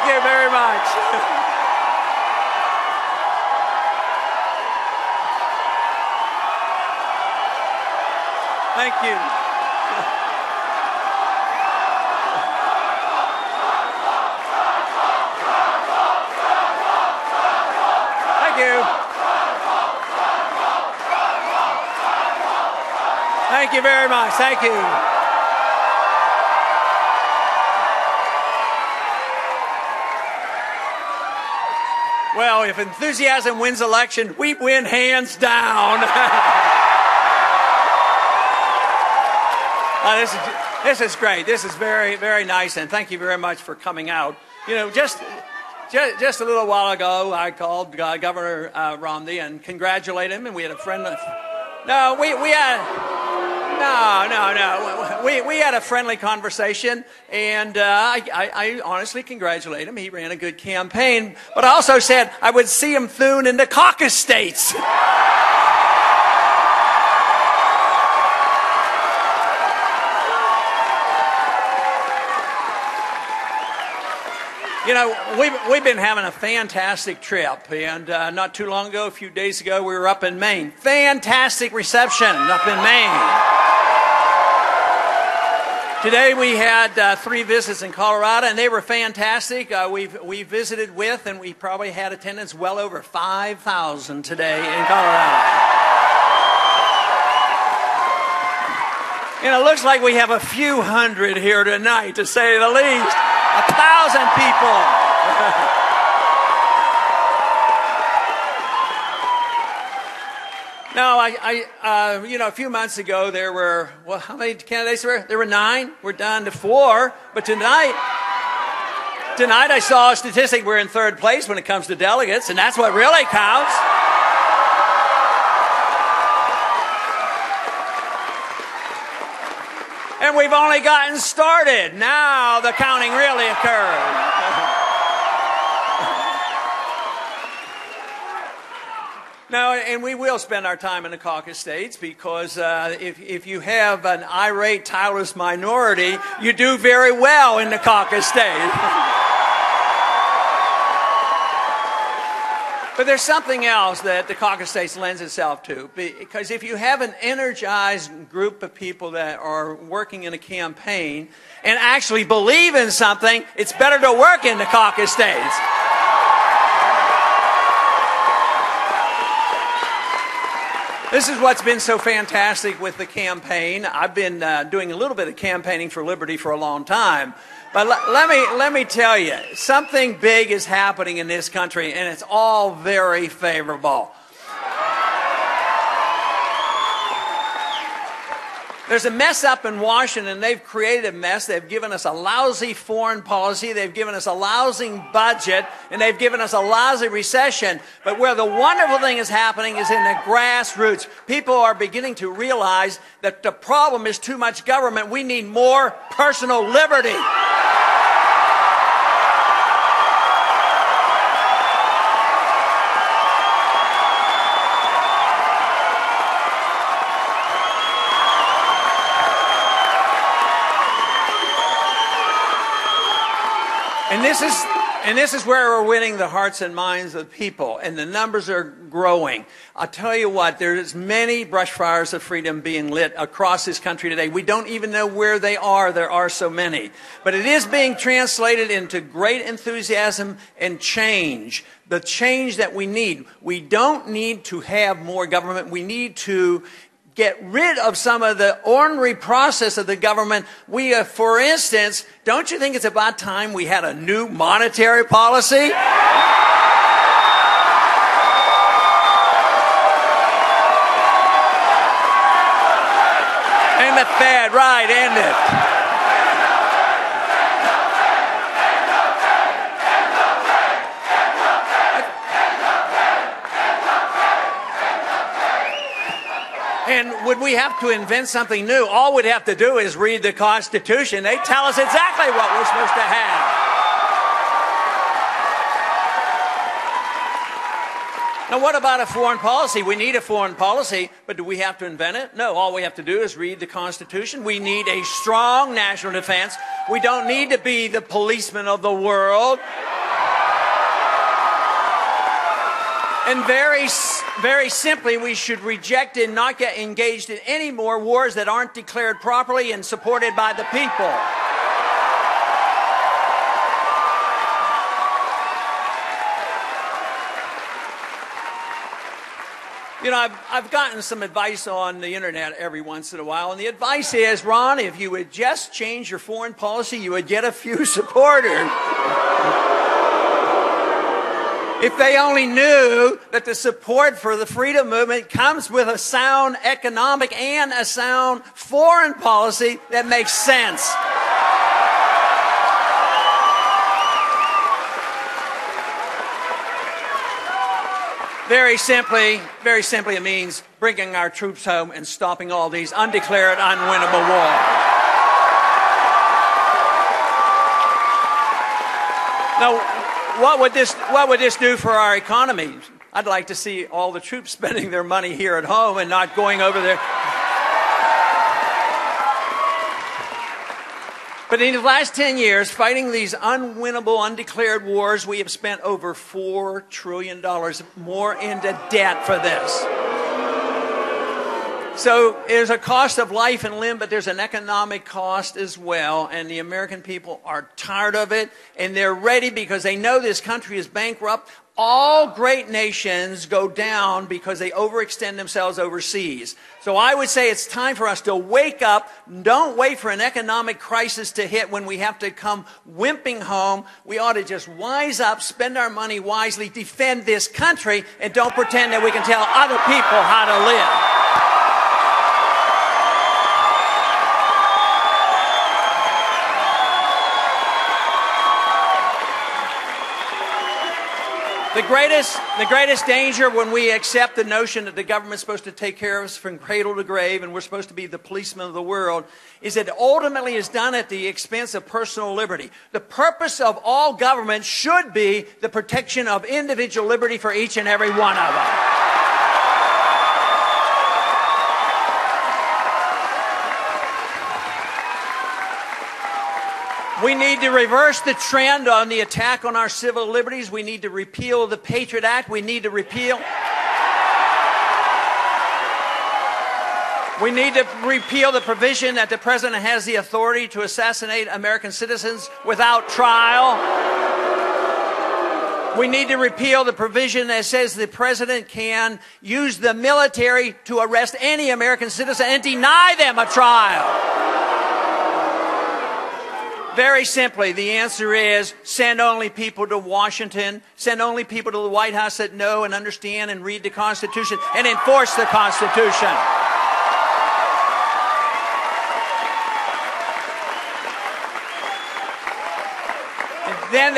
Thank you very much. Thank you. Thank you. Thank you very much. Thank you. Well, if enthusiasm wins election, we win hands down. This is great. This is very, very nice, and thank you very much for coming out. You know, just a little while ago, I called Governor Romney and congratulated him, and we had a friendly. No, we had a friendly conversation, and I honestly congratulate him. He ran a good campaign, but I also said I would see him soon in the caucus states. You know, we've been having a fantastic trip, and not too long ago, a few days ago, we were up in Maine. Fantastic reception up in Maine. Today we had 3 visits in Colorado, and they were fantastic. We visited with, and we probably had attendance well over 5,000 today in Colorado. And it looks like we have a few hundred here tonight, to say the least. 1,000 people. No, you know, a few months ago there were, well, how many candidates were there? There were 9. We're down to 4. But tonight I saw a statistic. We're in 3rd place when it comes to delegates, and that's what really counts. And we've only gotten started. Now the counting really occurs. No, and we will spend our time in the caucus states because if you have an irate, tireless minority, you do very well in the caucus states. But there's something else that the caucus states lends itself to, because if you have an energized group of people that are working in a campaign and actually believe in something, it's better to work in the caucus states. This is what's been so fantastic with the campaign. I've been doing a little bit of campaigning for liberty for a long time. But let me tell you, something big is happening in this country, and it's all very favorable. There's a mess up in Washington. They've created a mess. They've given us a lousy foreign policy. They've given us a lousy budget, and they've given us a lousy recession. But where the wonderful thing is happening is in the grassroots. People are beginning to realize that the problem is too much government. We need more personal liberty. And this is where we're winning the hearts and minds of people, and the numbers are growing. I'll tell you what, there's many brush fires of freedom being lit across this country today. We don't even know where they are. There are so many. But it is being translated into great enthusiasm and change. The change that we need. We don't need to have more government. We need to get rid of some of the ornery process of the government. For instance, don't you think it's about time we had a new monetary policy? And the Fed, right, end it. And would we have to invent something new? All we'd have to do is read the Constitution. They tell us exactly what we're supposed to have. Now, what about a foreign policy? We need a foreign policy, but do we have to invent it? No, all we have to do is read the Constitution. We need a strong national defense. We don't need to be the policemen of the world. And very simply, we should reject and not get engaged in any more wars that aren't declared properly and supported by the people. You know, I've gotten some advice on the internet every once in a while, and the advice is, Ron, if you would just change your foreign policy, you would get a few supporters. If they only knew that the support for the freedom movement comes with a sound economic and a sound foreign policy that makes sense. Very simply, it means bringing our troops home and stopping all these undeclared, unwinnable wars. Now, what would this do for our economy? I'd like to see all the troops spending their money here at home and not going over there. But in the last 10 years, fighting these unwinnable, undeclared wars, we have spent over $4 trillion more into debt for this. So there's a cost of life and limb, but there's an economic cost as well. And the American people are tired of it, and they're ready because they know this country is bankrupt. All great nations go down because they overextend themselves overseas. So I would say it's time for us to wake up. Don't wait for an economic crisis to hit when we have to come wimping home. We ought to just wise up, spend our money wisely, defend this country, and don't pretend that we can tell other people how to live. The greatest danger when we accept the notion that the government's supposed to take care of us from cradle to grave and we're supposed to be the policemen of the world is that it ultimately is done at the expense of personal liberty. The purpose of all government should be the protection of individual liberty for each and every one of us. We need to reverse the trend on the attack on our civil liberties. We need to repeal the Patriot Act. We need to repeal the provision that the president has the authority to assassinate American citizens without trial. We need to repeal the provision that says the president can use the military to arrest any American citizen and deny them a trial. Very simply, the answer is send only people to Washington, send only people to the White House that know and understand and read the Constitution and enforce the Constitution. Then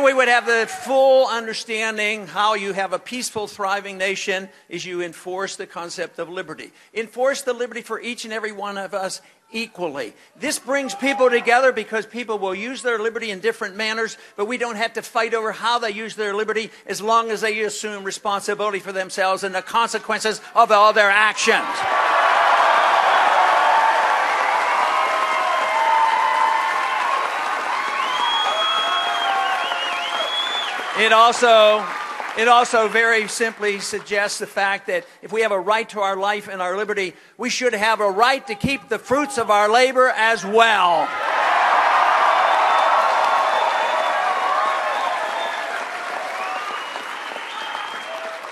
we would have the full understanding how you have a peaceful, thriving nation is you enforce the concept of liberty. Enforce the liberty for each and every one of us equally. This brings people together because people will use their liberty in different manners, but we don't have to fight over how they use their liberty as long as they assume responsibility for themselves and the consequences of all their actions. It also very simply suggests the fact that if we have a right to our life and our liberty, we should have a right to keep the fruits of our labor as well.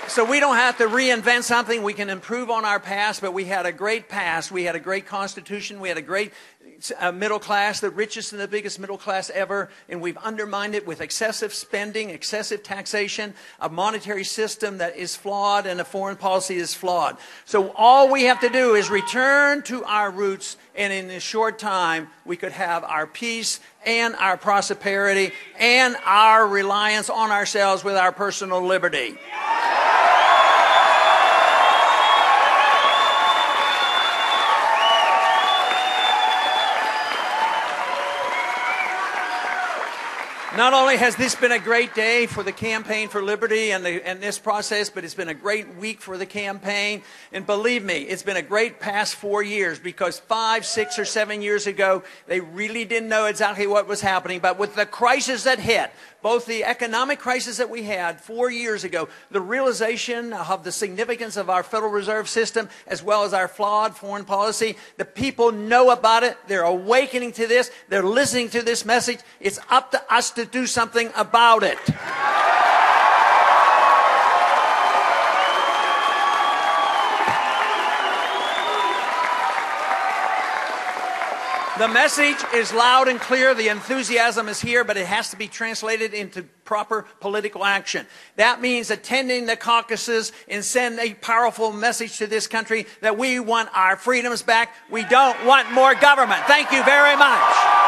So we don't have to reinvent something. We can improve on our past, but we had a great past. We had a great Constitution. We had a great middle class, the richest and the biggest middle class ever, and we've undermined it with excessive spending, excessive taxation, a monetary system that is flawed, and a foreign policy is flawed. So all we have to do is return to our roots, and in a short time, we could have our peace and our prosperity and our reliance on ourselves with our personal liberty. Not only has this been a great day for the campaign for liberty and this process, but it's been a great week for the campaign. And believe me, it's been a great past 4 years, because 5, 6, or 7 years ago, they really didn't know exactly what was happening. But with the crisis that hit, both the economic crisis that we had 4 years ago, the realization of the significance of our Federal Reserve System, as well as our flawed foreign policy, the people know about it. They're awakening to this. They're listening to this message. It's up to us to do something about it. The message is loud and clear. The enthusiasm is here, but it has to be translated into proper political action. That means attending the caucuses and send a powerful message to this country that we want our freedoms back. We don't want more government. Thank you very much.